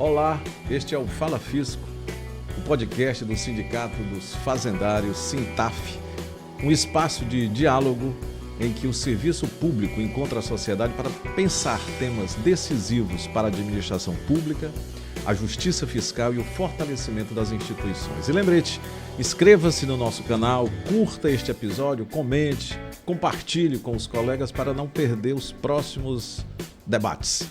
Olá, este é o Fala Fisco, o podcast do Sindicato dos Fazendários, Sintaf, um espaço de diálogo em que o serviço público encontra a sociedade para pensar temas decisivos para a administração pública, a justiça fiscal e o fortalecimento das instituições. E lembrete, inscreva-se no nosso canal, curta este episódio, comente, compartilhe com os colegas para não perder os próximos debates.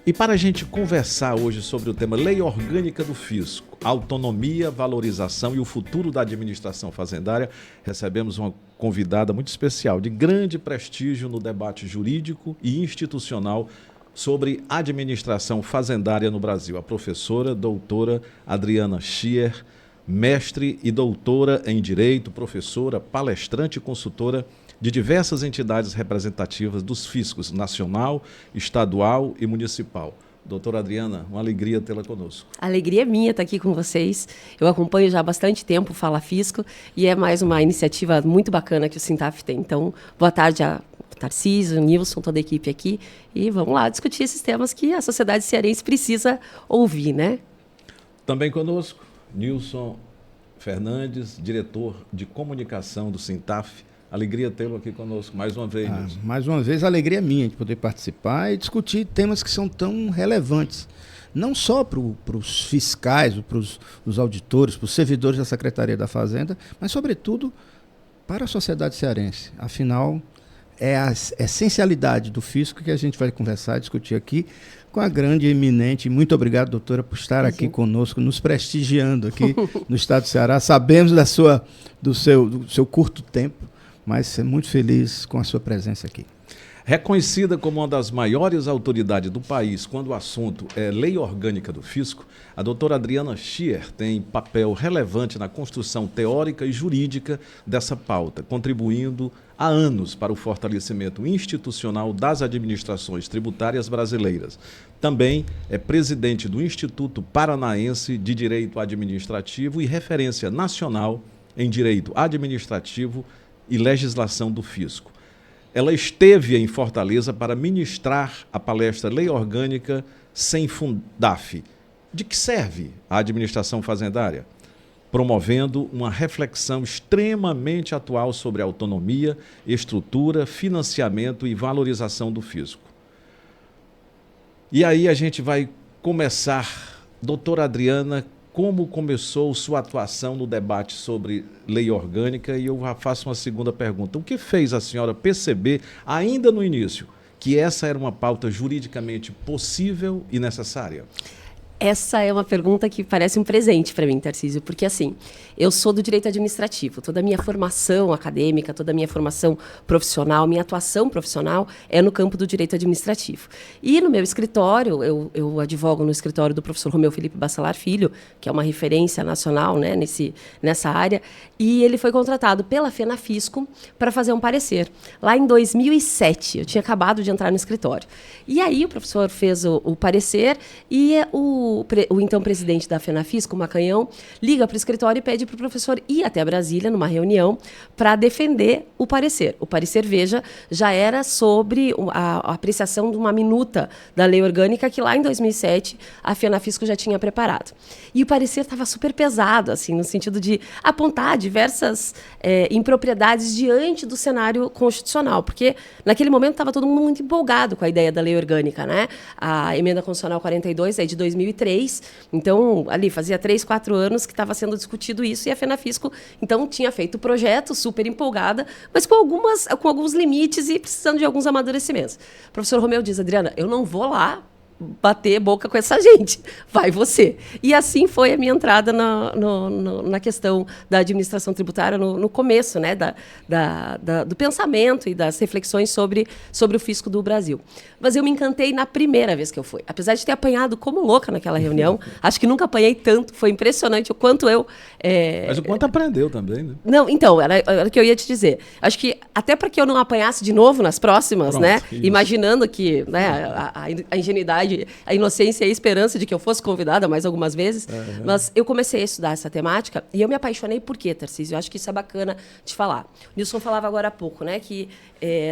E para a gente conversar hoje sobre o tema Lei Orgânica do Fisco, autonomia, valorização e o futuro da administração fazendária, recebemos uma convidada muito especial, de grande prestígio no debate jurídico e institucional sobre administração fazendária no Brasil, a professora doutora Adriana Schier, mestre e doutora em Direito, professora, palestrante e consultora de diversas entidades representativas dos fiscos nacional, estadual e municipal. Doutora Adriana, uma alegria tê-la conosco. A alegria é minha estar aqui com vocês. Eu acompanho já há bastante tempo o Fala Fisco e é mais uma iniciativa muito bacana que o Sintaf tem. Então, boa tarde a Tarcísio, Nilson, toda a equipe aqui. E vamos lá discutir esses temas que a sociedade cearense precisa ouvir, né? Também conosco, Nilson Fernandes, diretor de comunicação do Sintaf. Alegria tê-lo aqui conosco mais uma vez, Nilson. Mais uma vez, a alegria é minha de poder participar e discutir temas que são tão relevantes, não só para os fiscais, para os auditores, para os servidores da Secretaria da Fazenda, mas, sobretudo, para a sociedade cearense. Afinal, é a essencialidade do fisco que a gente vai conversar, discutir aqui com a grande e eminente. Muito obrigado, doutora, por estar aqui conosco, nos prestigiando aqui no estado do Ceará. Sabemos do seu curto tempo, mas muito feliz com a sua presença aqui. Reconhecida como uma das maiores autoridades do país quando o assunto é Lei Orgânica do Fisco, a doutora Adriana Schier tem papel relevante na construção teórica e jurídica dessa pauta, contribuindo há anos para o fortalecimento institucional das administrações tributárias brasileiras. Também é presidente do Instituto Paranaense de Direito Administrativo e referência nacional em Direito Administrativo e Legislação do Fisco. Ela esteve em Fortaleza para ministrar a palestra Lei Orgânica sem Fundaf. De que serve a administração fazendária? Promovendo uma reflexão extremamente atual sobre autonomia, estrutura, financiamento e valorização do fisco. E aí a gente vai começar, doutora Adriana, como começou sua atuação no debate sobre lei orgânica? E eu faço uma segunda pergunta. O que fez a senhora perceber, ainda no início, que essa era uma pauta juridicamente possível e necessária? Essa é uma pergunta que parece um presente para mim, Tarcísio, porque assim, eu sou do direito administrativo, toda a minha formação acadêmica, toda a minha formação profissional, minha atuação profissional é no campo do direito administrativo. E no meu escritório, eu advogo no escritório do professor Romeu Felipe Bacelar Filho, que é uma referência nacional, né, nessa área, e ele foi contratado pela FENAFISCO para fazer um parecer. Lá em 2007, eu tinha acabado de entrar no escritório. E aí o professor fez o parecer e o então presidente da FENAFISCO, Macanhão, liga para o escritório e pede para o professor ir até Brasília, numa reunião, para defender o parecer. O parecer, veja, já era sobre a apreciação de uma minuta da lei orgânica que lá em 2007 a FENAFISCO já tinha preparado. E o parecer estava super pesado, assim, no sentido de apontar diversas impropriedades diante do cenário constitucional, porque naquele momento estava todo mundo muito empolgado com a ideia da lei orgânica, né? A emenda constitucional 42 é de 2003, então ali fazia 3, 4 anos que estava sendo discutido isso e a FENAFISCO então tinha feito o projeto super empolgada, mas com alguns limites e precisando de alguns amadurecimentos. O professor Romeu diz: Adriana, eu não vou lá bater boca com essa gente, vai você. E assim foi a minha entrada na questão da administração tributária no começo, né, do pensamento e das reflexões sobre o fisco do Brasil. Mas eu me encantei na primeira vez que eu fui. Apesar de ter apanhado como louca naquela reunião, acho que nunca apanhei tanto, foi impressionante o quanto eu... Mas o quanto aprendeu também, né? Não, então, era o que eu ia te dizer. Acho que até para que eu não apanhasse de novo nas próximas, né, imaginando que, né, a ingenuidade verdade, a inocência e a esperança de que eu fosse convidada mais algumas vezes. Mas eu comecei a estudar essa temática e eu me apaixonei por quê, Tarcísio? Eu acho que isso é bacana de falar. O Nilson falava agora há pouco, né, que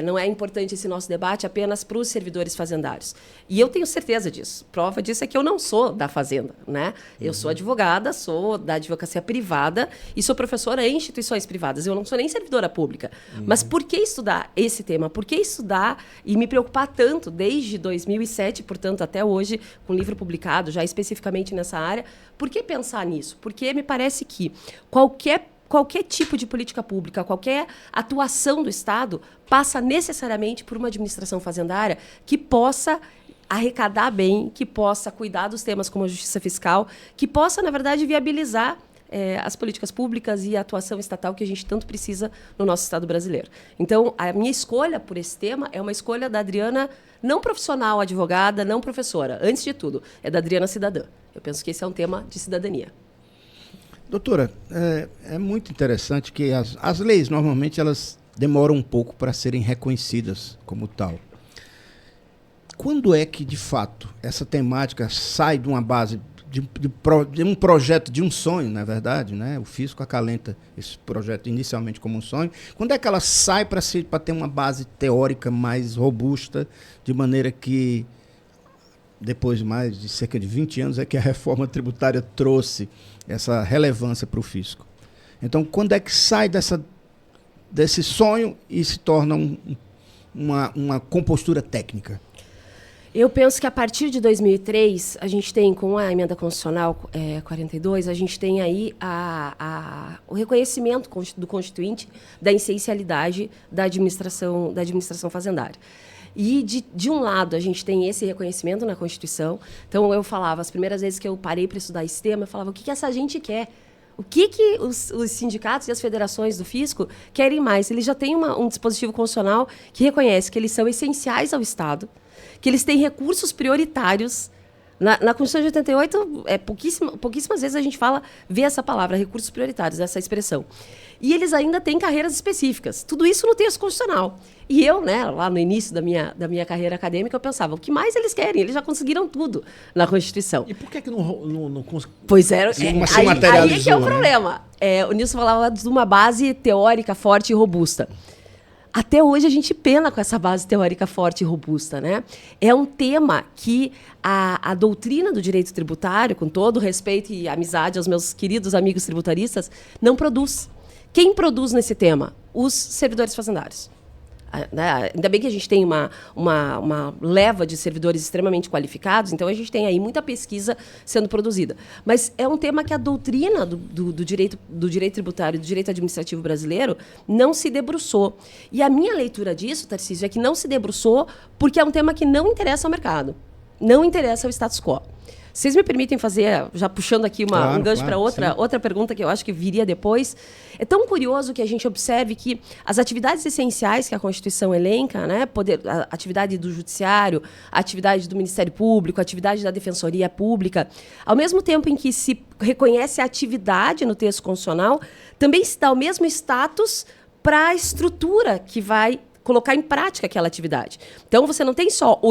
não é importante esse nosso debate apenas para os servidores fazendários. E eu tenho certeza disso. Prova disso é que eu não sou da fazenda, né? Eu sou advogada, sou da advocacia privada e sou professora em instituições privadas. Eu não sou nem servidora pública. Mas por que estudar esse tema? Por que estudar e me preocupar tanto desde 2007, portanto, até hoje, com um livro publicado, já especificamente nessa área? Por que pensar nisso? Porque me parece que qualquer tipo de política pública, qualquer atuação do Estado passa necessariamente por uma administração fazendária que possa arrecadar bem, que possa cuidar dos temas como a justiça fiscal, que possa, na verdade, viabilizar as políticas públicas e a atuação estatal que a gente tanto precisa no nosso Estado brasileiro. Então, a minha escolha por esse tema é uma escolha da Adriana, não profissional, advogada, não professora. Antes de tudo, é da Adriana cidadã. Eu penso que esse é um tema de cidadania. Doutora, é muito interessante que as leis, normalmente, elas demoram um pouco para serem reconhecidas como tal. Quando é que, de fato, essa temática sai de uma base de um projeto, de um sonho, na verdade, né? O fisco acalenta esse projeto inicialmente como um sonho. Quando é que ela sai para ter uma base teórica mais robusta, de maneira que, depois de mais de cerca de 20 anos, é que a reforma tributária trouxe essa relevância para o fisco? Então, quando é que sai desse sonho e se torna uma compostura técnica? Eu penso que a partir de 2003, a gente tem, com a emenda constitucional 42, a gente tem aí o reconhecimento do Constituinte da essencialidade da administração fazendária. E, de um lado, a gente tem esse reconhecimento na Constituição. Então, eu falava, as primeiras vezes que eu parei para estudar esse tema, eu falava, o que essa gente quer? O que os sindicatos e as federações do fisco querem mais? Eles já têm um dispositivo constitucional que reconhece que eles são essenciais ao Estado, que eles têm recursos prioritários. Na Constituição de 88, pouquíssimas vezes a gente vê essa palavra, recursos prioritários, essa expressão. E eles ainda têm carreiras específicas. Tudo isso no texto constitucional. E eu, né, lá no início da minha carreira acadêmica, eu pensava, o que mais eles querem? Eles já conseguiram tudo na Constituição. E por que não Pois é, aí é que é o né? problema. O Nilson falava de uma base teórica forte e robusta. Até hoje a gente pena com essa base teórica forte e robusta, né? É um tema que a doutrina do direito tributário, com todo o respeito e amizade aos meus queridos amigos tributaristas, não produz. Quem produz nesse tema? Os servidores fazendários. Ainda bem que a gente tem uma leva de servidores extremamente qualificados, então a gente tem aí muita pesquisa sendo produzida. Mas é um tema que a doutrina do direito tributário e do direito administrativo brasileiro não se debruçou. E a minha leitura disso, Tarcísio, é que não se debruçou porque é um tema que não interessa ao mercado, não interessa ao status quo. Vocês me permitem fazer, já puxando aqui um gancho para outra pergunta que eu acho que viria depois. É tão curioso que a gente observe que as atividades essenciais que a Constituição elenca, né, a atividade do Judiciário, a atividade do Ministério Público, a atividade da Defensoria Pública, ao mesmo tempo em que se reconhece a atividade no texto constitucional, também se dá o mesmo status para a estrutura que vai colocar em prática aquela atividade. Então, você não tem só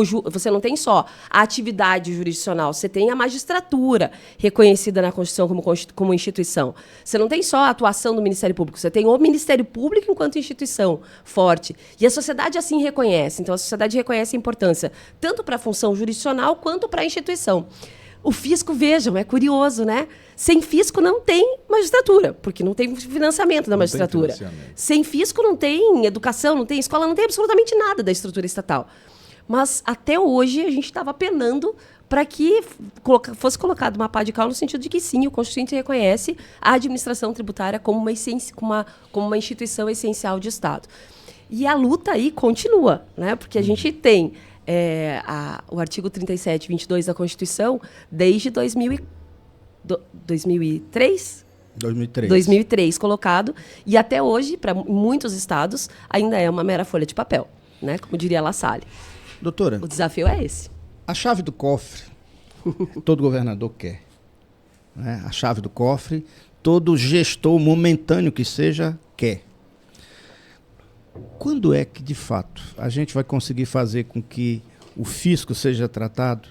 a atividade jurisdicional, você tem a magistratura reconhecida na Constituição como instituição. Você não tem só a atuação do Ministério Público, você tem o Ministério Público enquanto instituição forte. E a sociedade assim reconhece. Então, a sociedade reconhece a importância tanto para a função jurisdicional quanto para a instituição. O fisco, vejam, é curioso, né? Sem fisco não tem magistratura, porque não tem financiamento da magistratura. Sem fisco não tem educação, não tem escola, não tem absolutamente nada da estrutura estatal. Mas até hoje a gente estava penando para que fosse colocado uma pá de cal no sentido de que sim, o Constituinte reconhece a administração tributária como uma instituição essencial de Estado. E a luta aí continua, né? Porque a gente tem o artigo 37, 22 da Constituição desde 2003? 2003 colocado, e até hoje, para muitos estados, ainda é uma mera folha de papel, né? Como diria La Salle. Doutora, o desafio é esse. A chave do cofre, todo governador quer. Né? A chave do cofre, todo gestor momentâneo que seja, quer. Quando é que, de fato, a gente vai conseguir fazer com que o fisco seja tratado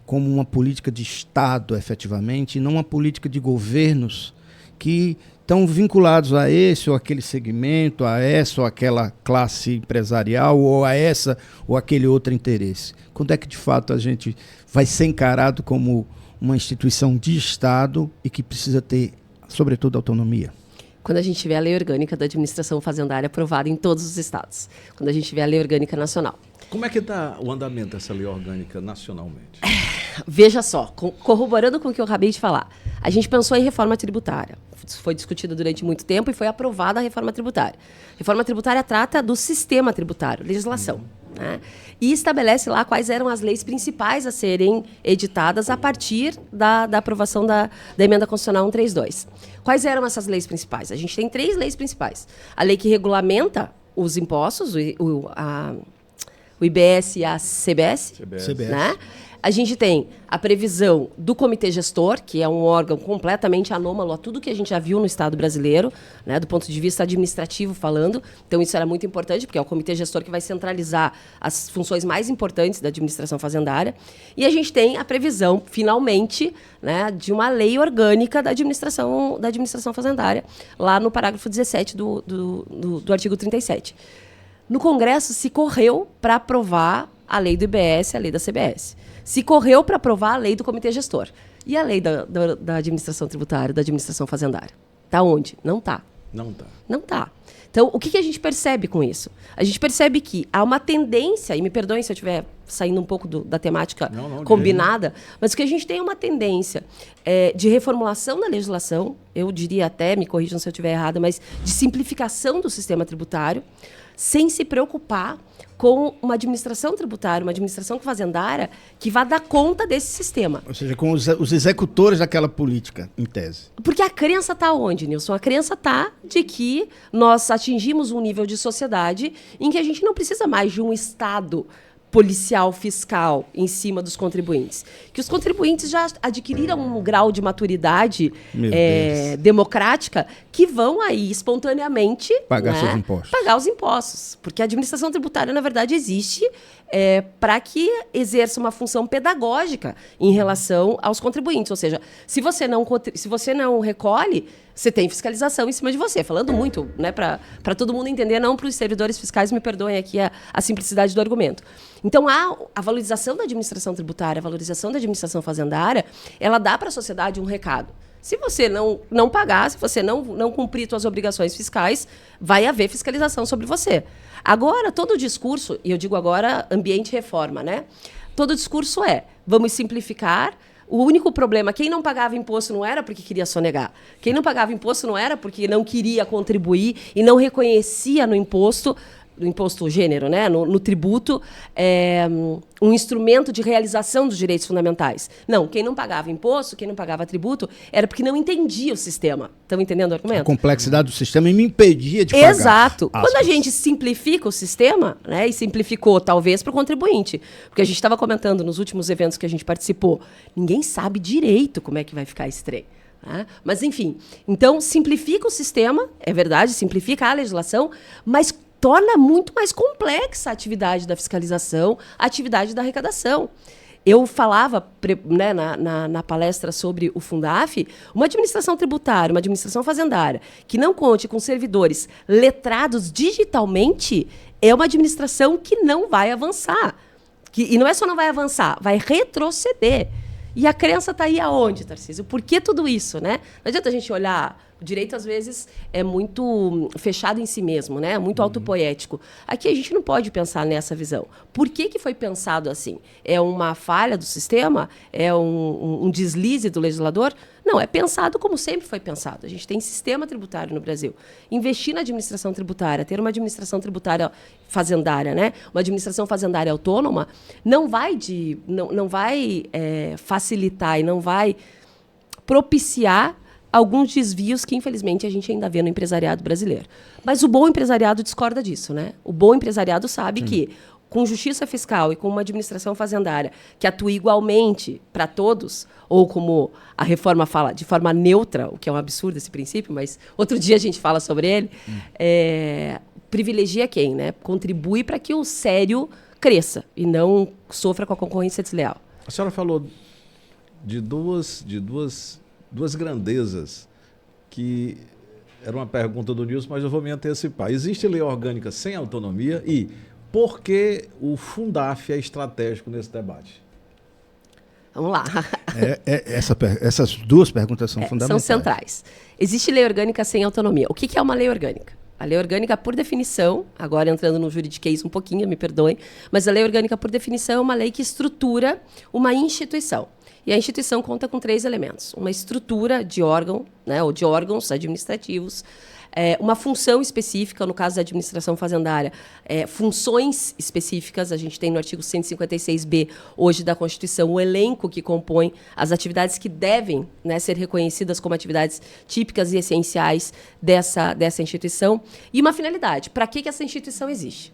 como uma política de Estado, efetivamente, e não uma política de governos que estão vinculados a esse ou aquele segmento, a essa ou aquela classe empresarial, ou a essa ou aquele outro interesse. Quando é que, de fato, a gente vai ser encarado como uma instituição de Estado e que precisa ter, sobretudo, autonomia? Quando a gente tiver a lei orgânica da administração fazendária aprovada em todos os estados. Quando a gente tiver a lei orgânica nacional. Como é que está o andamento dessa lei orgânica nacionalmente? Veja só, corroborando com o que eu acabei de falar, a gente pensou em reforma tributária. Foi discutida durante muito tempo e foi aprovada a reforma tributária. A reforma tributária trata do sistema tributário, legislação. Né? E estabelece lá quais eram as leis principais a serem editadas a partir da aprovação da Emenda Constitucional 132. Quais eram essas leis principais? A gente tem 3 leis principais. A lei que regulamenta os impostos, o IBS e a CBS. Né? A gente tem a previsão do Comitê Gestor, que é um órgão completamente anômalo a tudo que a gente já viu no Estado brasileiro, né, do ponto de vista administrativo falando. Então, isso era muito importante, porque é o Comitê Gestor que vai centralizar as funções mais importantes da administração fazendária. E a gente tem a previsão, finalmente, né, de uma lei orgânica da administração fazendária, lá no parágrafo 17 do artigo 37. No Congresso se correu para aprovar a lei do IBS e a lei da CBS. Se correu para aprovar a lei do Comitê Gestor. E a lei da administração tributária, da administração fazendária? Está onde? Não está. Não está. Não está. Então, o que a gente percebe com isso? A gente percebe que há uma tendência, e me perdoem se eu estiver saindo um pouco da temática combinada, mas o que a gente tem é uma tendência de reformulação da legislação, eu diria até, me corrijam se eu estiver errada, mas de simplificação do sistema tributário, sem se preocupar com uma administração tributária, uma administração fazendária que vá dar conta desse sistema. Ou seja, com os executores daquela política, em tese. Porque a crença está onde, Nilson? A crença está de que nós atingimos um nível de sociedade em que a gente não precisa mais de um Estado policial fiscal em cima dos contribuintes. Que os contribuintes já adquiriram um grau de maturidade democrática que vão aí espontaneamente pagar seus impostos. Pagar os impostos. Porque a administração tributária, na verdade, existe para que exerça uma função pedagógica em relação aos contribuintes. Ou seja, se você não recolhe, você tem fiscalização em cima de você. Falando muito, né, para todo mundo entender, não para os servidores fiscais, me perdoem aqui a simplicidade do argumento. Então, a valorização da administração tributária, a valorização da administração fazendária, ela dá para a sociedade um recado. Se você não pagar, se você não cumprir suas obrigações fiscais, vai haver fiscalização sobre você. Agora, todo o discurso, e eu digo agora ambiente reforma, né? Todo o discurso vamos simplificar. O único problema, quem não pagava imposto não era porque queria sonegar. Quem não pagava imposto não era porque não queria contribuir e não reconhecia no imposto gênero, né, no tributo, um instrumento de realização dos direitos fundamentais. Não, quem não pagava imposto, quem não pagava tributo, era porque não entendia o sistema. Estão entendendo o argumento? A complexidade do sistema me impedia de pagar. Exato. Quando a gente simplifica o sistema, né, e simplificou talvez para o contribuinte, porque a gente estava comentando nos últimos eventos que a gente participou, ninguém sabe direito como é que vai ficar esse trem. Mas, enfim, então simplifica o sistema, é verdade, simplifica a legislação, mas torna muito mais complexa a atividade da fiscalização, a atividade da arrecadação. Eu falava, né, na palestra sobre o Fundaf, uma administração tributária, uma administração fazendária, que não conte com servidores letrados digitalmente, é uma administração que não vai avançar. E não é só não vai avançar, vai retroceder. E a crença está aí aonde, Tarcísio? Por que tudo isso, né? Não adianta a gente olhar. O direito, às vezes, é muito fechado em si mesmo, né? Muito autopoético. Aqui a gente não pode pensar nessa visão. Por que foi pensado assim? É uma falha do sistema? É um deslize do legislador? Não, é pensado como sempre foi pensado. A gente tem sistema tributário no Brasil. Investir na administração tributária, ter uma administração tributária fazendária, né? Uma administração fazendária autônoma, não vai facilitar e não vai propiciar alguns desvios que, infelizmente, a gente ainda vê no empresariado brasileiro. Mas o bom empresariado discorda disso, né? O bom empresariado sabe que, com justiça fiscal e com uma administração fazendária que atua igualmente para todos, ou como a reforma fala, de forma neutra, o que é um absurdo esse princípio, mas outro dia a gente fala sobre ele, privilegia quem, né? Contribui para que o sério cresça e não sofra com a concorrência desleal. A senhora falou de duas grandezas que era uma pergunta do Nilson, mas eu vou me antecipar. Existe lei orgânica sem autonomia e por que o Fundaf é estratégico nesse debate? Vamos lá. Essas duas perguntas são fundamentais. São centrais. Existe lei orgânica sem autonomia. O que é uma lei orgânica? A lei orgânica, por definição, agora entrando no juridiquês um pouquinho, me perdoem, mas a lei orgânica, por definição, é uma lei que estrutura uma instituição. E a instituição conta com 3 elementos. Uma estrutura de órgão, né, ou de órgãos administrativos, uma função específica, no caso da administração fazendária, funções específicas. A gente tem no artigo 156b, hoje, da Constituição, o elenco que compõe as atividades que devem, né, ser reconhecidas como atividades típicas e essenciais dessa instituição. E uma finalidade. Para que essa instituição existe?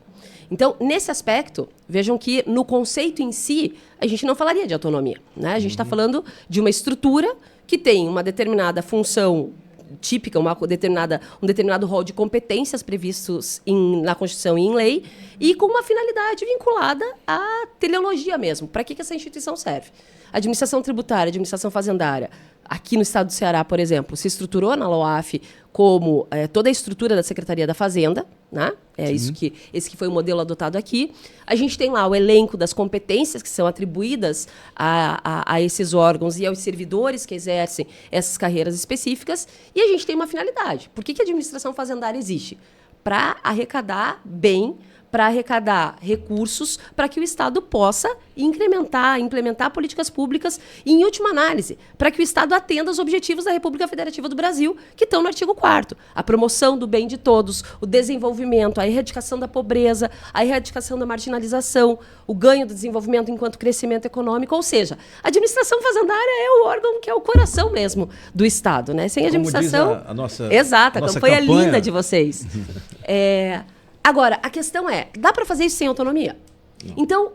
Então, nesse aspecto, vejam que no conceito em si, a gente não falaria de autonomia, né? A gente está falando de uma estrutura que tem uma determinada função típica, um determinado rol de competências previstos na Constituição e em lei, e com uma finalidade vinculada à teleologia mesmo. Para que essa instituição serve? A administração tributária, a administração fazendária, aqui no estado do Ceará, por exemplo, se estruturou na LOAF como toda a estrutura da Secretaria da Fazenda, né? Esse que foi o modelo adotado aqui. A gente tem lá o elenco das competências que são atribuídas a esses órgãos e aos servidores que exercem essas carreiras específicas, e a gente tem uma finalidade. Por que a administração fazendária existe? Para arrecadar bem, para arrecadar recursos, para que o Estado possa implementar políticas públicas e, em última análise, para que o Estado atenda aos objetivos da República Federativa do Brasil, que estão no artigo 4º. A promoção do bem de todos, o desenvolvimento, a erradicação da pobreza, a erradicação da marginalização, o ganho do desenvolvimento enquanto crescimento econômico. Ou seja, a administração fazendária é o órgão que é o coração mesmo do Estado, né? Sem administração... Como diz a nossa Exato, a campanha campanha linda de vocês. Agora, a questão é, dá para fazer isso sem autonomia? Não. Então,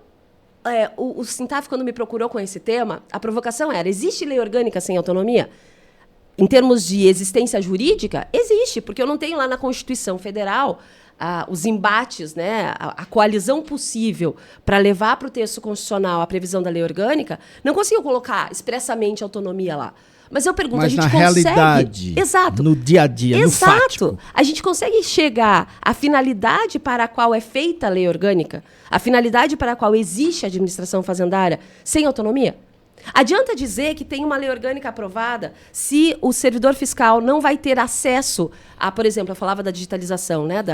o Sintaf, quando me procurou com esse tema, a provocação era, existe lei orgânica sem autonomia? Em termos de existência jurídica, existe, porque eu não tenho lá na Constituição Federal os embates, né, a coalizão possível para levar para o texto constitucional a previsão da lei orgânica, não consigo colocar expressamente autonomia lá. Mas eu pergunto, a gente consegue... Mas na realidade, exato, no dia a dia, no fático. A gente consegue chegar à finalidade para a qual é feita a lei orgânica, a finalidade para a qual existe a administração fazendária, sem autonomia? Adianta dizer que tem uma lei orgânica aprovada se o servidor fiscal não vai ter acesso a, por exemplo, eu falava da digitalização, né,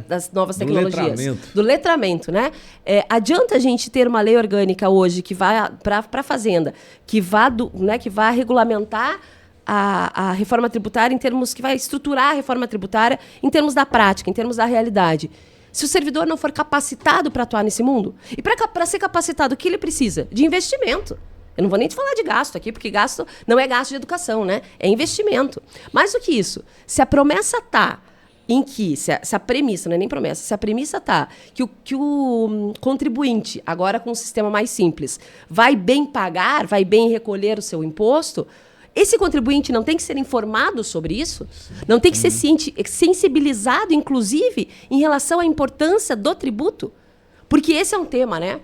das novas tecnologias. Do letramento, né? Adianta a gente ter uma lei orgânica hoje que vai para a Fazenda, que vai regulamentar a reforma tributária que vai estruturar a reforma tributária em termos da prática, em termos da realidade. Se o servidor não for capacitado para atuar nesse mundo, e para ser capacitado, o que ele precisa? De investimento. Eu não vou nem te falar de gasto aqui, porque gasto não é gasto de educação, né? É investimento. Mais do que isso, se a promessa está em que, se a premissa, não é nem promessa, se a premissa está que o contribuinte, agora com um sistema mais simples, vai bem pagar, vai bem recolher o seu imposto, esse contribuinte não tem que ser informado sobre isso? Não tem que ser sensibilizado, inclusive, em relação à importância do tributo? Porque esse é um tema, né?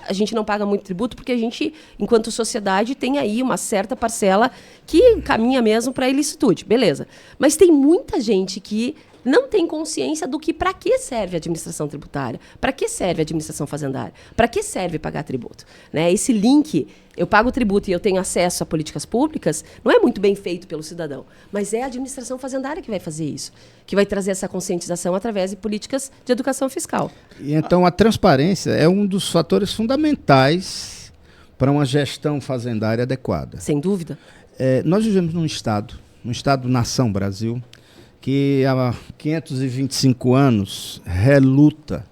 A gente não paga muito tributo porque a gente, enquanto sociedade, tem aí uma certa parcela que caminha mesmo para a ilicitude. Beleza. Mas tem muita gente que não tem consciência do que, para que serve a administração tributária, para que serve a administração fazendária, para que serve pagar tributo, né? Esse link, eu pago tributo e eu tenho acesso a políticas públicas, não é muito bem feito pelo cidadão, mas é a administração fazendária que vai fazer isso, que vai trazer essa conscientização através de políticas de educação fiscal. E então a transparência é um dos fatores fundamentais para uma gestão fazendária adequada. Sem dúvida. Nós vivemos num Estado-nação Brasil, que há 525 anos reluta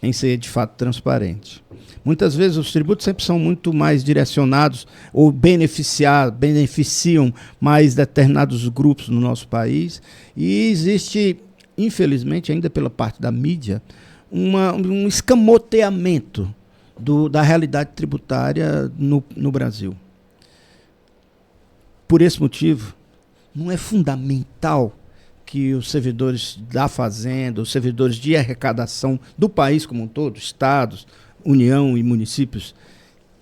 em ser de fato transparente. Muitas vezes os tributos sempre são muito mais direcionados ou beneficiam mais determinados grupos no nosso país, e existe, infelizmente, ainda pela parte da mídia, um escamoteamento da realidade tributária no Brasil. Por esse motivo, não é fundamental que os servidores da Fazenda, os servidores de arrecadação do país como um todo, estados, União e municípios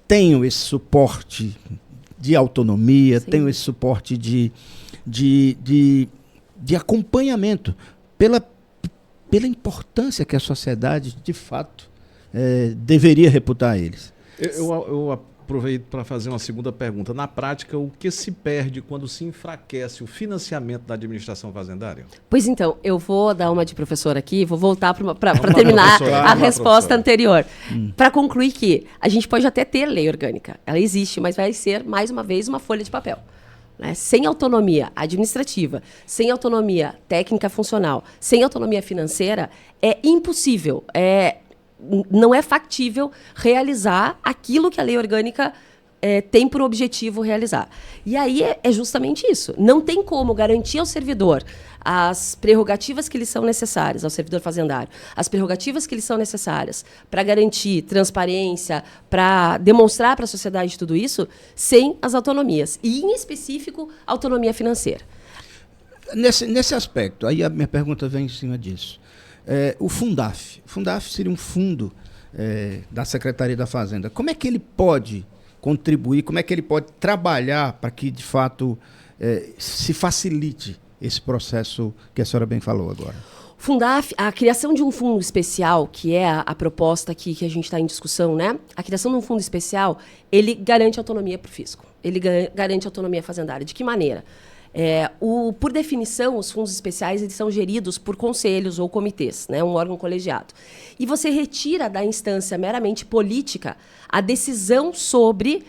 tenham esse suporte de autonomia, Sim. tenham esse suporte de acompanhamento pela importância que a sociedade, de fato, deveria reputar a eles. Eu aproveito para fazer uma segunda pergunta. Na prática, o que se perde quando se enfraquece o financiamento da administração fazendária? Pois então, eu vou dar uma de professor aqui, vou voltar para terminar a resposta anterior. Para concluir que a gente pode até ter lei orgânica, ela existe, mas vai ser, mais uma vez, uma folha de papel. Né? Sem autonomia administrativa, sem autonomia técnica funcional, sem autonomia financeira, é impossível, não é factível realizar aquilo que a lei orgânica tem por objetivo realizar. E aí é justamente isso. Não tem como garantir ao servidor as prerrogativas que lhe são necessárias, ao servidor fazendário, as prerrogativas que lhe são necessárias para garantir transparência, para demonstrar para a sociedade tudo isso, sem as autonomias. E, em específico, autonomia financeira. Nesse aspecto, aí a minha pergunta vem em cima disso. O Fundaf. O Fundaf seria um fundo da Secretaria da Fazenda. Como é que ele pode contribuir, como é que ele pode trabalhar para que, de fato, se facilite esse processo que a senhora bem falou agora? Fundaf, a criação de um fundo especial, que é a proposta aqui que a gente está em discussão, né? A criação de um fundo especial, ele garante autonomia para o fisco. Ele garante autonomia fazendária. De que maneira? Por definição, os fundos especiais eles são geridos por conselhos ou comitês, né, um órgão colegiado. E você retira da instância meramente política a decisão sobre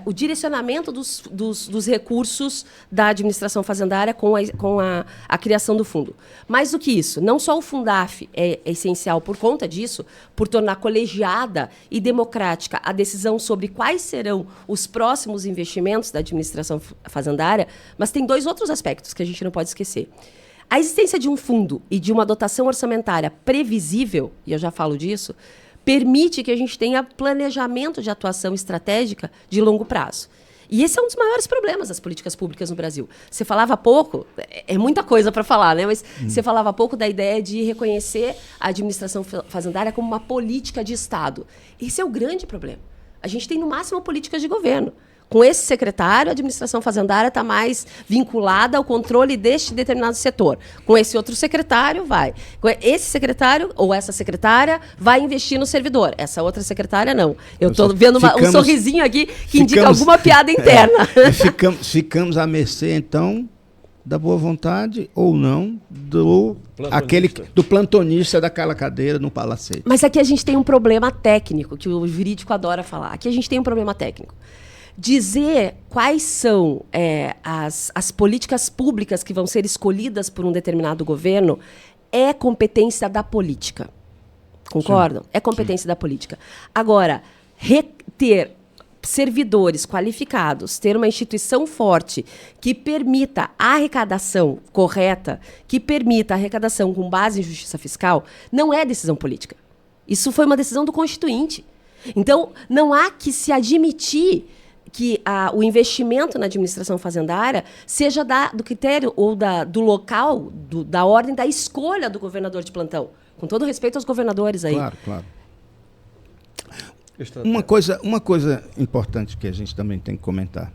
o direcionamento dos recursos da administração fazendária com a criação do fundo. Mais do que isso, não só o Fundaf é essencial por conta disso, por tornar colegiada e democrática a decisão sobre quais serão os próximos investimentos da administração fazendária, mas tem 2 outros aspectos que a gente não pode esquecer. A existência de um fundo e de uma dotação orçamentária previsível, e eu já falo disso, permite que a gente tenha planejamento de atuação estratégica de longo prazo. E esse é um dos maiores problemas das políticas públicas no Brasil. Você falava há pouco, é muita coisa para falar, né? Mas você falava há pouco da ideia de reconhecer a administração fazendária como uma política de Estado. Esse é o grande problema. A gente tem, no máximo, políticas de governo. Com esse secretário, a administração fazendária está mais vinculada ao controle deste determinado setor. Com esse outro secretário, vai. Esse secretário ou essa secretária vai investir no servidor. Essa outra secretária, não. Eu estou vendo um sorrisinho aqui que indica alguma piada interna. Ficamos à mercê, então, da boa vontade ou não do plantonista daquela cadeira no palacete. Mas aqui a gente tem um problema técnico, que o jurídico adora falar. Aqui a gente tem um problema técnico. Dizer quais são as políticas públicas que vão ser escolhidas por um determinado governo é competência da política. Concordam? Sim. É competência da política. Agora, ter servidores qualificados, ter uma instituição forte que permita a arrecadação correta, que permita a arrecadação com base em justiça fiscal, não é decisão política. Isso foi uma decisão do Constituinte. Então, não há que se admitir que o investimento na administração fazendária seja do critério ou do local, da ordem da escolha do governador de plantão. Com todo respeito aos governadores aí. Claro, claro. Uma coisa importante que a gente também tem que comentar.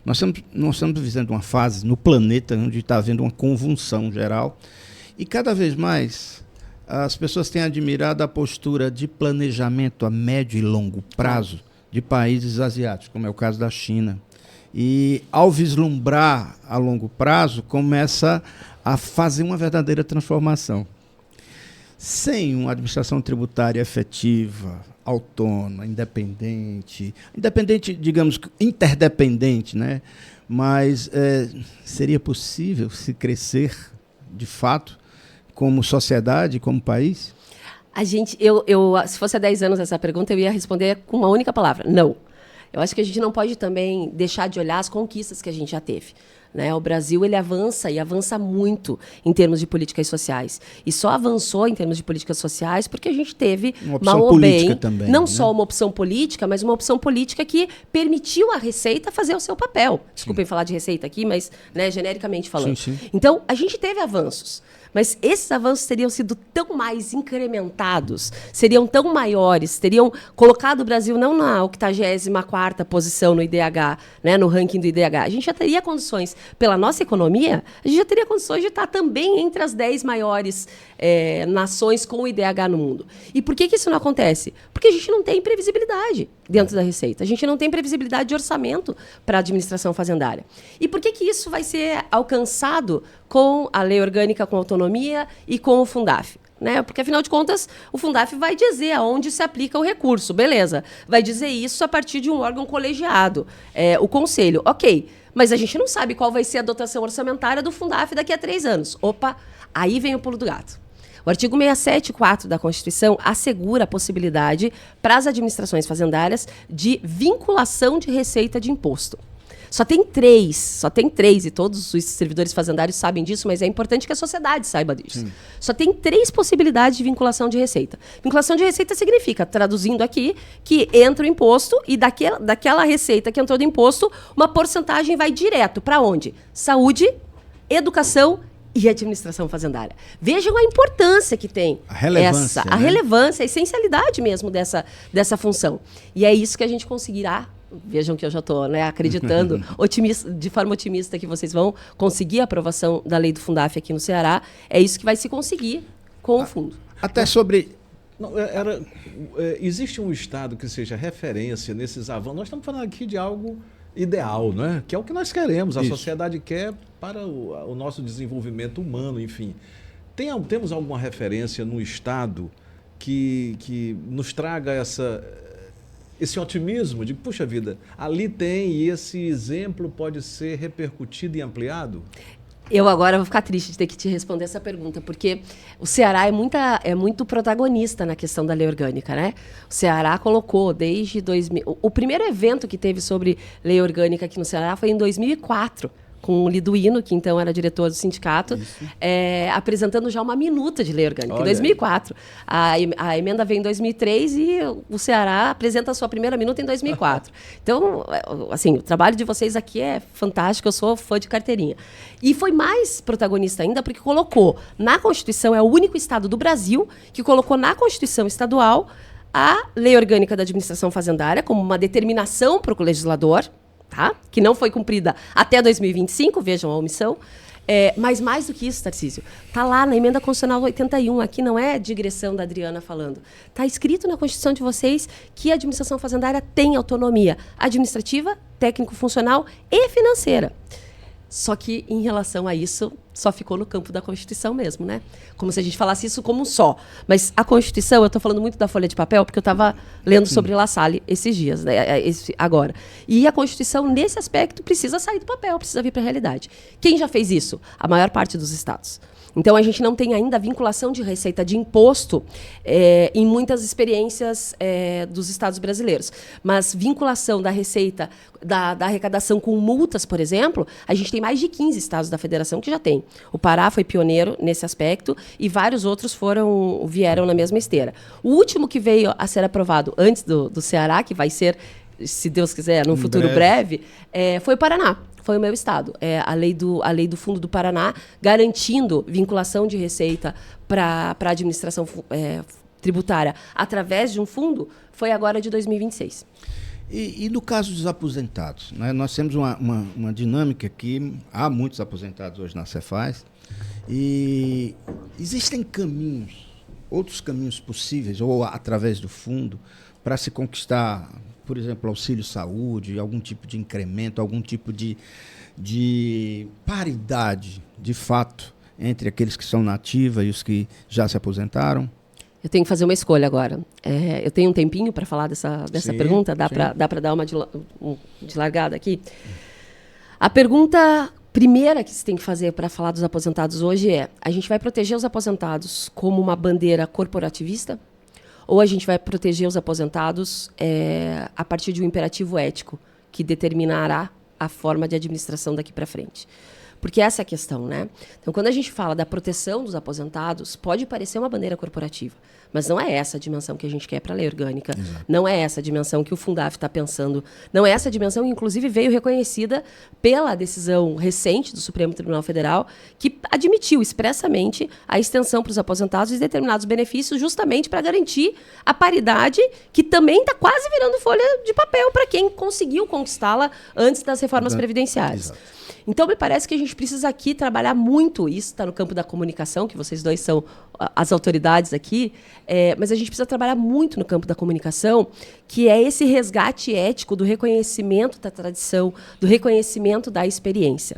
Nós estamos vivendo uma fase no planeta onde está havendo uma convulsão geral e cada vez mais as pessoas têm admirado a postura de planejamento a médio e longo prazo de países asiáticos, como é o caso da China. E, ao vislumbrar a longo prazo, começa a fazer uma verdadeira transformação. Sem uma administração tributária efetiva, autônoma, independente, digamos, interdependente, né? Mas seria possível se crescer, de fato, como sociedade, como país? Se fosse há 10 anos essa pergunta, eu ia responder com uma única palavra: não. Eu acho que a gente não pode também deixar de olhar as conquistas que a gente já teve. né? O Brasil ele avança e avança muito em termos de políticas sociais. E só avançou em termos de políticas sociais porque a gente teve, uma opção mal ou política bem, também, não né? só uma opção política, mas uma opção política que permitiu à Receita fazer o seu papel. Desculpem falar de Receita aqui, mas, né, genericamente falando. Sim, sim. Então, a gente teve avanços. Mas esses avanços teriam sido tão mais incrementados, seriam tão maiores, teriam colocado o Brasil não na 84ª posição no IDH, né, no ranking do IDH. A gente já teria condições, pela nossa economia, a gente já teria condições de estar também entre as 10 maiores nações com o IDH no mundo. E por que isso não acontece? Porque a gente não tem previsibilidade dentro da Receita. A gente não tem previsibilidade de orçamento para a administração fazendária. E por que isso vai ser alcançado com a lei orgânica com autonomia e com o Fundaf? Né? Porque, afinal de contas, o Fundaf vai dizer aonde se aplica o recurso. Beleza. Vai dizer isso a partir de um órgão colegiado, o Conselho. Ok. Mas a gente não sabe qual vai ser a dotação orçamentária do Fundaf daqui a 3 anos. Opa, aí vem o pulo do gato. O artigo 67.4 da Constituição assegura a possibilidade para as administrações fazendárias de vinculação de receita de imposto. Só tem três, e todos os servidores fazendários sabem disso, mas é importante que a sociedade saiba disso. Sim. Só tem 3 possibilidades de vinculação de receita. Vinculação de receita significa, traduzindo aqui, que entra o imposto e daquela receita que entrou do imposto, uma porcentagem vai direto para onde? Saúde, educação e administração fazendária. Vejam a importância que tem a relevância, a relevância, a essencialidade mesmo dessa função. E é isso que a gente conseguirá. Vejam que eu já estou, né, acreditando de forma otimista que vocês vão conseguir a aprovação da lei do Fundaf aqui no Ceará. É isso que vai se conseguir com o fundo. Até sobre... Não, existe um Estado que seja referência nesses avanços. Nós estamos falando aqui de algo ideal, não é? Que é o que nós queremos, a sociedade quer para o nosso desenvolvimento humano, enfim. Temos alguma referência no Estado que nos traga esse otimismo de, puxa vida, ali tem e esse exemplo pode ser repercutido e ampliado? Eu agora vou ficar triste de ter que te responder essa pergunta, porque o Ceará é muito protagonista na questão da lei orgânica, né? O Ceará colocou desde 2000... O primeiro evento que teve sobre lei orgânica aqui no Ceará foi em 2004, com o Liduino, que então era diretor do sindicato, apresentando já uma minuta de lei orgânica, em 2004. A emenda veio em 2003 e o Ceará apresenta a sua primeira minuta em 2004. Então, assim, o trabalho de vocês aqui é fantástico, eu sou fã de carteirinha. E foi mais protagonista ainda porque colocou na Constituição, é o único estado do Brasil que colocou na Constituição estadual a lei orgânica da administração fazendária como uma determinação para o legislador, tá? Que não foi cumprida até 2025, vejam a omissão. Mas mais do que isso, Tarcísio, está lá na Emenda Constitucional 81, aqui não é digressão da Adriana falando. Está escrito na Constituição de vocês que a administração fazendária tem autonomia administrativa, técnico-funcional e financeira. Só que, em relação a isso, só ficou no campo da Constituição mesmo, né? Como se a gente falasse isso como um só. Mas a Constituição, eu estou falando muito da folha de papel, porque eu estava lendo sobre La Salle esses dias, né? Agora. E a Constituição, nesse aspecto, precisa sair do papel, precisa vir para a realidade. Quem já fez isso? A maior parte dos estados. Então, a gente não tem ainda a vinculação de receita de imposto em muitas experiências dos estados brasileiros. Mas vinculação da receita, da arrecadação com multas, por exemplo, a gente tem mais de 15 estados da federação que já tem. O Pará foi pioneiro nesse aspecto e vários outros vieram na mesma esteira. O último que veio a ser aprovado antes do Ceará, que vai ser, se Deus quiser, num futuro breve, foi o Paraná. Foi o meu estado. A lei do Fundo do Paraná, garantindo vinculação de receita para a administração tributária através de um fundo, foi agora de 2026. E no caso dos aposentados, né, nós temos uma dinâmica aqui, há muitos aposentados hoje na Cefaz, e existem outros caminhos possíveis, ou através do fundo, para se conquistar, por exemplo, auxílio saúde, algum tipo de incremento, algum tipo de paridade, de fato, entre aqueles que são na ativa e os que já se aposentaram? Eu tenho que fazer uma escolha agora. Eu tenho um tempinho para falar dessa pergunta? Dá para dar uma de largada aqui? A pergunta primeira que se tem que fazer para falar dos aposentados hoje a gente vai proteger os aposentados como uma bandeira corporativista? Ou a gente vai proteger os aposentados a partir de um imperativo ético que determinará a forma de administração daqui para frente. Porque essa é a questão, né? Então, quando a gente fala da proteção dos aposentados, pode parecer uma bandeira corporativa, mas não é essa a dimensão que a gente quer para a lei orgânica, não é essa a dimensão que o Fundaf está pensando, não é essa a dimensão que, inclusive, veio reconhecida pela decisão recente do Supremo Tribunal Federal, que admitiu expressamente a extensão para os aposentados de determinados benefícios, justamente para garantir a paridade, que também está quase virando folha de papel para quem conseguiu conquistá-la antes das reformas previdenciárias. Exato. Então, me parece que a gente precisa aqui trabalhar muito, isso está no campo da comunicação, que vocês dois são as autoridades aqui, mas a gente precisa trabalhar muito no campo da comunicação, que é esse resgate ético do reconhecimento da tradição, do reconhecimento da experiência.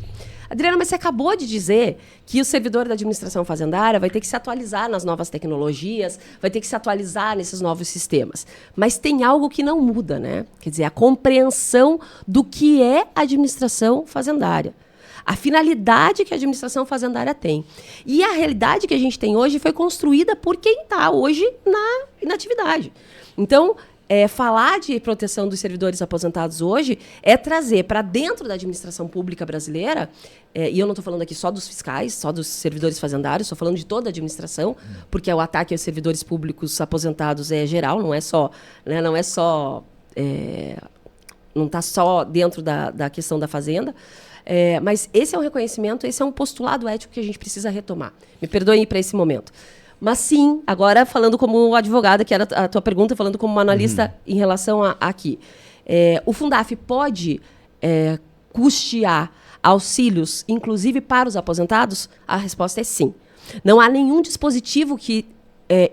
Adriana, mas você acabou de dizer que o servidor da administração fazendária vai ter que se atualizar nas novas tecnologias, vai ter que se atualizar nesses novos sistemas. Mas tem algo que não muda, né? Quer dizer, a compreensão do que é administração fazendária. A finalidade que a administração fazendária tem. E a realidade que a gente tem hoje foi construída por quem está hoje na atividade. Então, falar de proteção dos servidores aposentados hoje é trazer para dentro da administração pública brasileira, e eu não estou falando aqui só dos fiscais, só dos servidores fazendários, estou falando de toda a administração, porque o ataque aos servidores públicos aposentados é geral, não é só, né, não está só dentro da questão da fazenda. Mas esse é um reconhecimento, esse é um postulado ético que a gente precisa retomar. Me perdoem para esse momento. Mas sim, agora falando como advogada, que era a tua pergunta, falando como analista em relação a aqui. O Fundaf pode custear auxílios, inclusive para os aposentados? A resposta é sim. Não há nenhum dispositivo que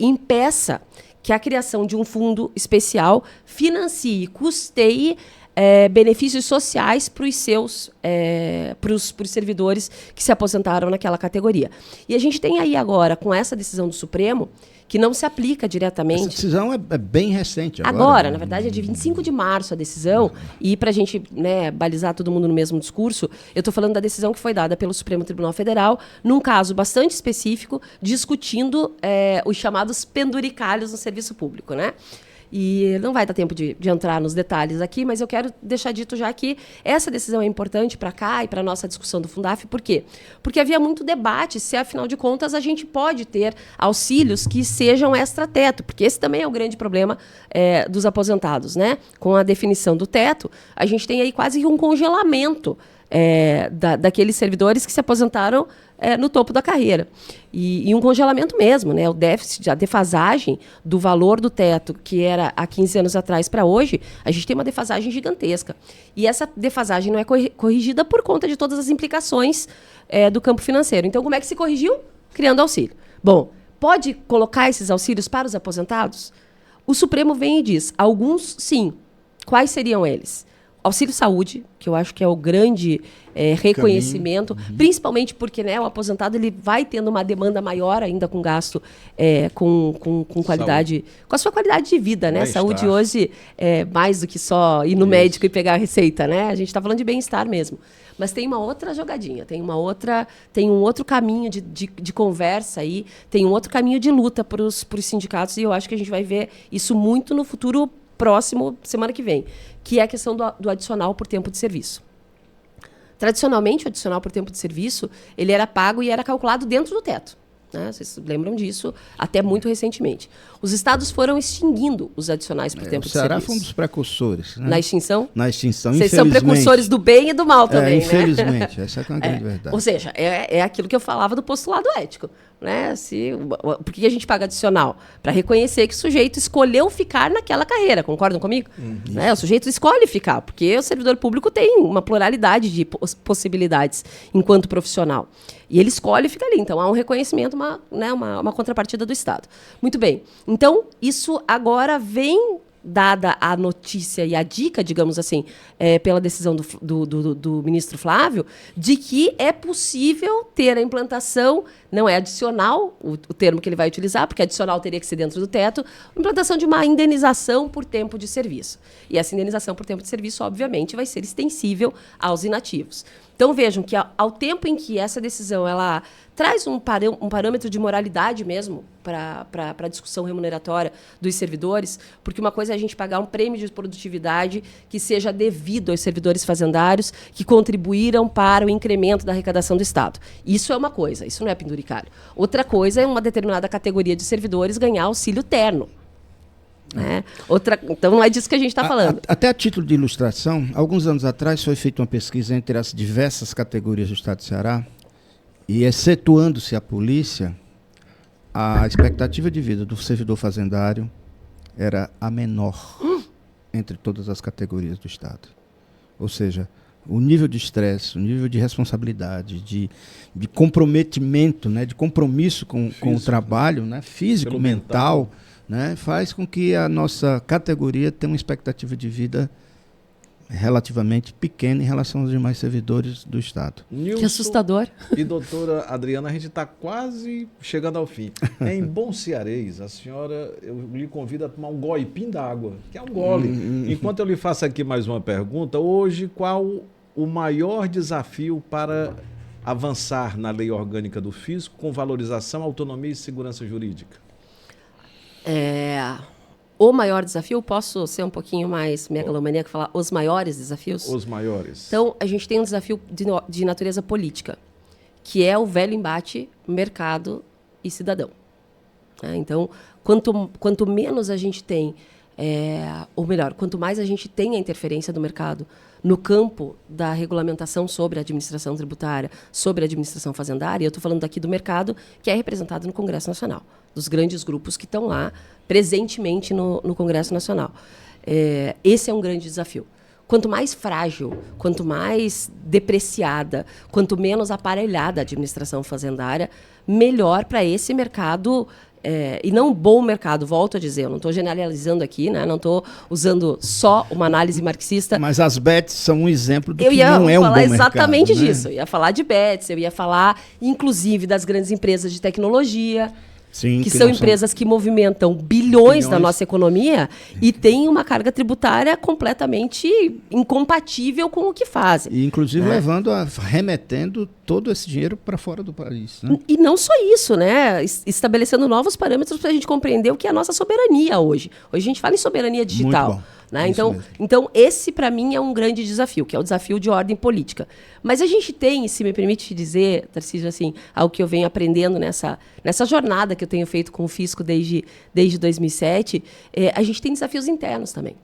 impeça que a criação de um fundo especial financie, custeie benefícios sociais para os servidores que se aposentaram naquela categoria. E a gente tem aí agora, com essa decisão do Supremo, que não se aplica diretamente. Essa decisão é bem recente agora. Agora, na verdade, é de 25 de março a decisão, e para a gente, né, balizar todo mundo no mesmo discurso, eu estou falando da decisão que foi dada pelo Supremo Tribunal Federal, num caso bastante específico, discutindo os chamados penduricalhos no serviço público, né? E não vai dar tempo de entrar nos detalhes aqui, mas eu quero deixar dito já que essa decisão é importante para cá e para a nossa discussão do Fundaf. Por quê? Porque havia muito debate se, afinal de contas, a gente pode ter auxílios que sejam extra-teto, porque esse também é o grande problema dos aposentados, né? Com a definição do teto, a gente tem aí quase um congelamento daqueles servidores que se aposentaram no topo da carreira. E um congelamento mesmo, né? O déficit, a defasagem do valor do teto, que era há 15 anos atrás para hoje, a gente tem uma defasagem gigantesca. E essa defasagem não é corrigida por conta de todas as implicações do campo financeiro. Então, como é que se corrigiu? Criando auxílio. Bom, pode colocar esses auxílios para os aposentados? O Supremo vem e diz, alguns sim. Quais seriam eles? Auxílio saúde, que eu acho que é o grande reconhecimento, principalmente porque, né, o aposentado ele vai tendo uma demanda maior ainda com gasto com qualidade, com a sua qualidade de vida, né? Saúde hoje é mais do que só ir no médico e pegar a receita, né? A gente está falando de bem-estar mesmo. Mas tem uma outra jogadinha, tem um outro caminho de conversa aí, tem um outro caminho de luta para os sindicatos, e eu acho que a gente vai ver isso muito no futuro próximo, semana que vem, que é a questão do adicional por tempo de serviço. Tradicionalmente, o adicional por tempo de serviço, ele era pago e era calculado dentro do teto, né? Vocês lembram disso até muito recentemente. Os estados foram extinguindo os adicionais por tempo de serviço. O Ceará foi um dos precursores, né? Na extinção? Na extinção, vocês são precursores do bem e do mal também, infelizmente, né? Essa é uma grande verdade. Ou seja, é aquilo que eu falava do postulado ético, né? Por que a gente paga adicional? Para reconhecer que o sujeito escolheu ficar naquela carreira, concordam comigo? Né? O sujeito escolhe ficar, porque o servidor público tem uma pluralidade de possibilidades enquanto profissional. E ele escolhe ficar ali. Então, há um reconhecimento, uma contrapartida do Estado. Muito bem. Então, isso agora vem dada a notícia e a dica, digamos assim, pela decisão do ministro Flávio, de que é possível ter a implantação, não é adicional, o termo que ele vai utilizar, porque adicional teria que ser dentro do teto, implantação de uma indenização por tempo de serviço. E essa indenização por tempo de serviço, obviamente, vai ser extensível aos inativos. Então, vejam que ao tempo em que essa decisão ela traz um parâmetro de moralidade mesmo para a discussão remuneratória dos servidores, porque uma coisa é a gente pagar um prêmio de produtividade que seja devido aos servidores fazendários que contribuíram para o incremento da arrecadação do Estado. Isso é uma coisa, isso não é penduricalho. Outra coisa é uma determinada categoria de servidores ganhar auxílio terno. Né? Então, não é disso que a gente está falando. Até a título de ilustração, alguns anos atrás foi feita uma pesquisa entre as diversas categorias do Estado do Ceará e, excetuando-se a polícia, a expectativa de vida do servidor fazendário era a menor entre todas as categorias do Estado. Ou seja, o nível de estresse, o nível de responsabilidade, de comprometimento, né, de compromisso com o trabalho, né, físico, mental, né, faz com que a nossa categoria tenha uma expectativa de vida relativamente pequena em relação aos demais servidores do Estado. Nilson que assustador. E doutora Adriana, a gente está quase chegando ao fim. Em Bom Cearês, a senhora, eu lhe convido a tomar um goipim d'água, que é um gole. Enquanto eu lhe faço aqui mais uma pergunta, hoje qual o maior desafio para avançar na lei orgânica do fisco com valorização, autonomia e segurança jurídica? O maior desafio, posso ser um pouquinho mais megalomaníaco e falar os maiores desafios? Os maiores. Então, a gente tem um desafio de natureza política, que é o velho embate mercado e cidadão. Então, quanto menos a gente tem, ou melhor, quanto mais a gente tem a interferência do mercado no campo da regulamentação sobre a administração tributária, sobre a administração fazendária, eu estou falando aqui do mercado que é representado no Congresso Nacional, dos grandes grupos que estão lá presentemente no Congresso Nacional. Esse é um grande desafio. Quanto mais frágil, quanto mais depreciada, quanto menos aparelhada a administração fazendária, melhor para esse mercado. E não um bom mercado, volto a dizer, eu não estou generalizando aqui, né? Não estou usando só uma análise marxista. Mas as bets são um exemplo do que não é um bom mercado. Eu ia falar exatamente disso, eu ia falar de bets, eu ia falar inclusive das grandes empresas de tecnologia, sim, que são empresas que movimentam bilhões da nossa economia e têm uma carga tributária completamente incompatível com o que fazem. E inclusive remetendo todo esse dinheiro para fora do país. Né? E não só isso, né? Estabelecendo novos parâmetros para a gente compreender o que é a nossa soberania hoje. Hoje a gente fala em soberania digital. Muito bom. Né? Então, esse, para mim, é um grande desafio, que é o desafio de ordem política. Mas a gente tem, se me permite dizer, Tarcísio, assim, algo que eu venho aprendendo nessa jornada que eu tenho feito com o fisco desde 2007, a gente tem desafios internos também.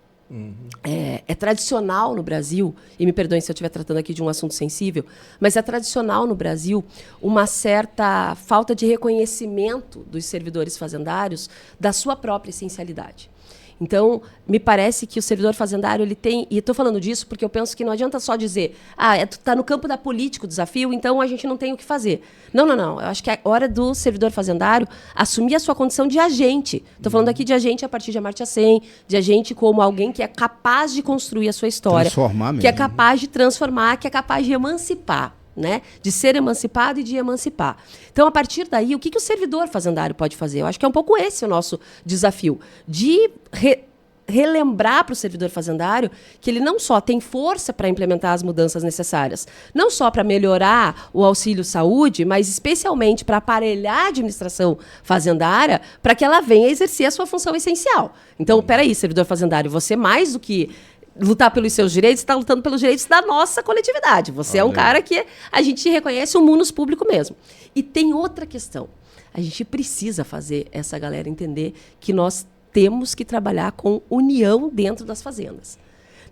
É tradicional no Brasil, e me perdoem se eu estiver tratando aqui de um assunto sensível, mas é tradicional no Brasil uma certa falta de reconhecimento dos servidores fazendários da sua própria essencialidade. Então, me parece que o servidor fazendário, ele tem... E estou falando disso porque eu penso que não adianta só dizer está no campo da política o desafio, então a gente não tem o que fazer. Não. Eu acho que é hora do servidor fazendário assumir a sua condição de agente. Estou falando aqui de agente a partir de Amartya Sen, de agente como alguém que é capaz de construir a sua história. Transformar mesmo. Que é capaz de transformar, que é capaz de emancipar. Né? De ser emancipado e de emancipar. Então, a partir daí, o que o servidor fazendário pode fazer? Eu acho que é um pouco esse o nosso desafio, de relembrar para o servidor fazendário que ele não só tem força para implementar as mudanças necessárias, não só para melhorar o auxílio saúde, mas especialmente para aparelhar a administração fazendária para que ela venha exercer a sua função essencial. Então, peraí, servidor fazendário, você mais do que lutar pelos seus direitos, está lutando pelos direitos da nossa coletividade. Você é um cara que a gente reconhece um munus público mesmo. E tem outra questão. A gente precisa fazer essa galera entender que nós temos que trabalhar com união dentro das fazendas.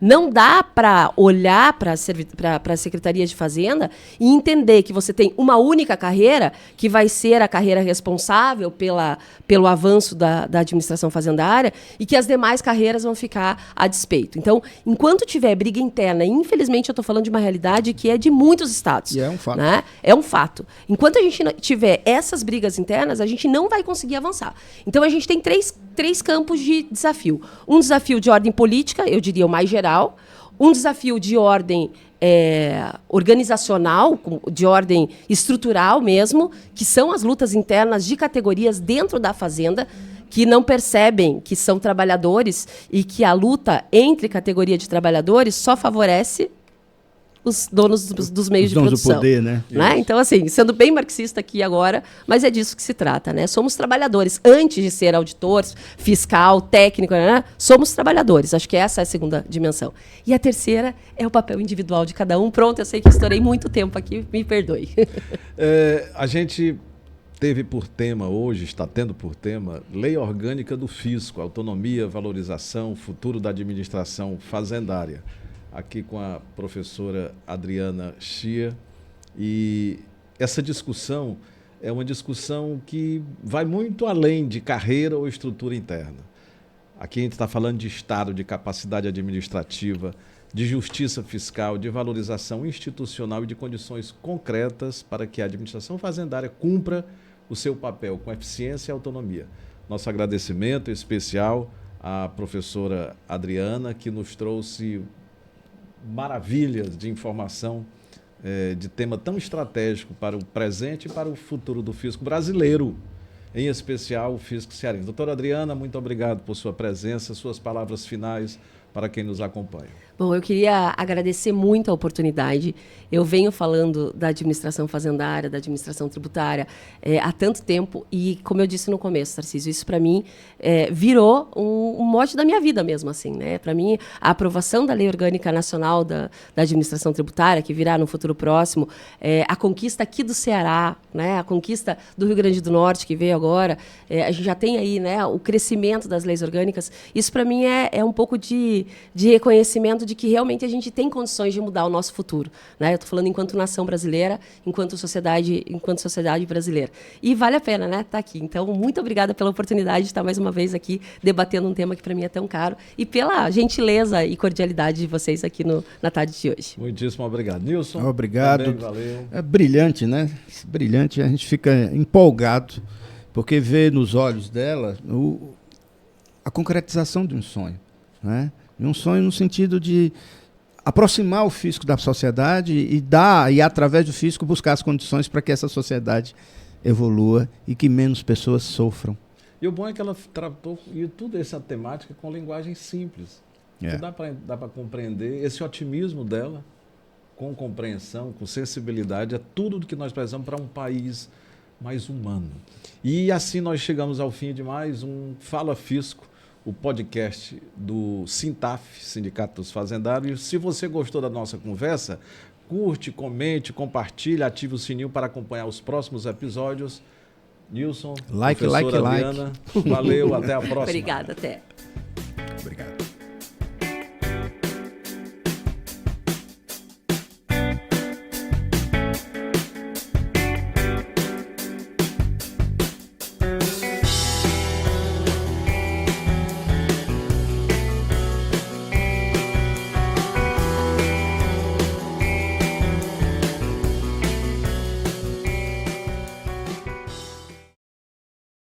Não dá para olhar para a Secretaria de Fazenda e entender que você tem uma única carreira, que vai ser a carreira responsável pelo avanço da administração fazendária, e que as demais carreiras vão ficar a despeito. Então, enquanto tiver briga interna, e infelizmente eu estou falando de uma realidade que é de muitos estados. E é um fato. Né? É um fato. Enquanto a gente tiver essas brigas internas, a gente não vai conseguir avançar. Então, a gente tem três campos de desafio. Um desafio de ordem política, eu diria o mais geral, um desafio de ordem organizacional, de ordem estrutural mesmo, que são as lutas internas de categorias dentro da fazenda, que não percebem que são trabalhadores e que a luta entre categoria de trabalhadores só favorece os donos dos meios de produção. Do poder, né? Então, assim, sendo bem marxista aqui agora, mas é disso que se trata, né? Somos trabalhadores. Antes de ser auditor, fiscal, técnico, né? Somos trabalhadores. Acho que essa é a segunda dimensão. E a terceira é o papel individual de cada um. Pronto, eu sei que estourei muito tempo aqui, me perdoe. A gente teve por tema hoje, está tendo por tema, Lei Orgânica do Fisco, Autonomia, Valorização, Futuro da Administração Fazendária. Aqui com a professora Adriana Chia. E essa discussão é uma discussão que vai muito além de carreira ou estrutura interna. Aqui a gente está falando de Estado, de capacidade administrativa, de justiça fiscal, de valorização institucional e de condições concretas para que a administração fazendária cumpra o seu papel com eficiência e autonomia. Nosso agradecimento especial à professora Adriana, que nos trouxe maravilhas de informação de tema tão estratégico para o presente e para o futuro do fisco brasileiro, em especial o fisco cearense. Doutora Adriana, muito obrigado por sua presença, suas palavras finais para quem nos acompanha. Bom, eu queria agradecer muito a oportunidade. Eu venho falando da administração fazendária, da administração tributária há tanto tempo e, como eu disse no começo, Tarcísio, isso para mim virou um mote da minha vida mesmo, assim, né? Para mim, a aprovação da Lei Orgânica Nacional da Administração Tributária, que virá no futuro próximo, a conquista aqui do Ceará, né? A conquista do Rio Grande do Norte, que veio agora, a gente já tem aí, né, o crescimento das leis orgânicas. Isso para mim é um pouco de reconhecimento de que realmente a gente tem condições de mudar o nosso futuro, né? Eu estou falando enquanto nação brasileira, enquanto sociedade brasileira. E vale a pena, né, estar aqui. Então, muito obrigada pela oportunidade de estar mais uma vez aqui debatendo um tema que para mim é tão caro e pela gentileza e cordialidade de vocês aqui na tarde de hoje. Muitíssimo obrigado. Nilson. Obrigado. Também, valeu. É brilhante, né? Brilhante, a gente fica empolgado porque vê nos olhos dela a concretização de um sonho, né? Um sonho no sentido de aproximar o fisco da sociedade e através do fisco, buscar as condições para que essa sociedade evolua e que menos pessoas sofram. E o bom é que ela tratou toda essa temática com linguagem simples. Então dá para compreender esse otimismo dela, com compreensão, com sensibilidade, é tudo do que nós precisamos para um país mais humano. E assim nós chegamos ao fim de mais um Fala Fisco, o podcast do Sintaf, Sindicato dos Fazendários. Se você gostou da nossa conversa, curte, comente, compartilhe, ative o sininho para acompanhar os próximos episódios. Nilson, like. Adriana, valeu, até a próxima. Obrigada, até. Obrigado.